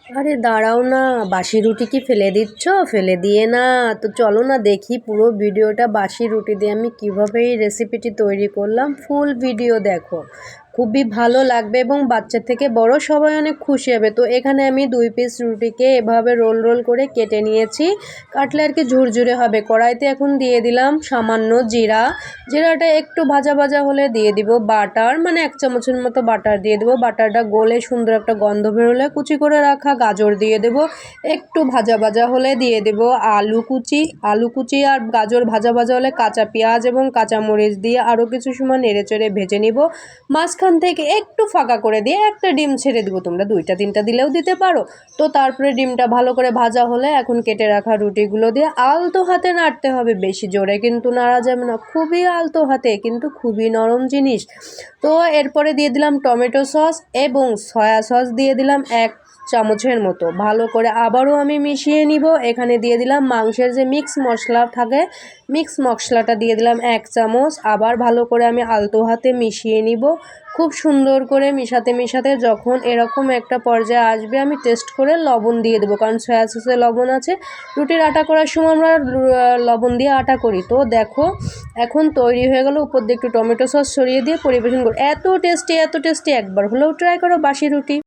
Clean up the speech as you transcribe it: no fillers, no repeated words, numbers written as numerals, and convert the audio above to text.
আরে দাঁড়াও না, বাসি রুটি কি ফেলে দিচ্ছ? ফেলে দিয়ে না তো চলো না দেখি পুরো ভিডিওটা বাসি রুটি দিয়ে আমি কীভাবে এই রেসিপিটি তৈরি করলাম। ফুল ভিডিও দেখো, খুবই ভালো লাগবে এবং বাচ্চা থেকে বড় সবাই অনেক খুশি হবে। তো এখানে আমি 2 পিস রুটিকে এভাবে রোল রোল করে কেটে নিয়েছি, কাটলে আর কি ঝুরঝুরে হবে। কড়াইতে এখন দিয়ে দিলাম সামান্য জিরাটা একটু ভাজা ভাজা হলে দিয়ে দিব বাটার, মানে 1 চামচের মতো বাটার দিয়ে দেবো। বাটারটা গলে সুন্দর একটা গন্ধ বেরোলে কুচি করে রাখা গাজর দিয়ে দেব। একটু ভাজা ভাজা হলে দিয়ে দেব আলু কুচি আর গাজর ভাজা ভাজা হলে কাঁচা পেঁয়াজ এবং কাঁচামরিচ দিয়ে আরও কিছু সময় নেড়েচেড়ে ভেজে নিব। মাঝখান থেকে একটু ফাঁকা করে দিয়ে একটা ডিম ছেড়ে দিব, তোমরা 2টা 3টা দিলেও দিতে পারো। তো তারপরে ডিমটা ভালো করে ভাজা হলে এখন কেটে রাখা রুটিগুলো দিয়ে আলতো হাতে নাড়তে হবে, বেশি জোরে কিন্তু নাড়া যাবে না, খুবই আলতো হাতে, কিন্তু খুবই নরম জিনিস। তো এরপরে দিয়ে দিলাম টমেটো সস এবং সয়া সস দিয়ে দিলাম 1 চামচের মতো। ভালো করে আবারও আমি মিশিয়ে নিব। এখানে দিয়ে দিলাম মাংসের যে মিক্স মশলা থাকে, মিক্স মশলাটা দিয়ে দিলাম 1 চামচ। আবার ভালো করে আমি আলতো হাতে মিশিয়ে নিব। খুব সুন্দর করে মিশাতে মিশাতে যখন এরকম একটা পর্যায়ে আসবে আমি টেস্ট করে লবণ দিয়ে দেবো, কারণ সয়া সসে লবণ আছে। রুটির আটা করার সময় আমরা লবণ দিয়ে আটা করি। তো দেখো এখন তৈরি হয়ে গেল। উপর দিয়ে একটু টমেটো সস ছড়িয়ে দিয়ে পরিবেশন করো। এত টেস্টি একবার হলেও ট্রাই করো বাসি রুটি।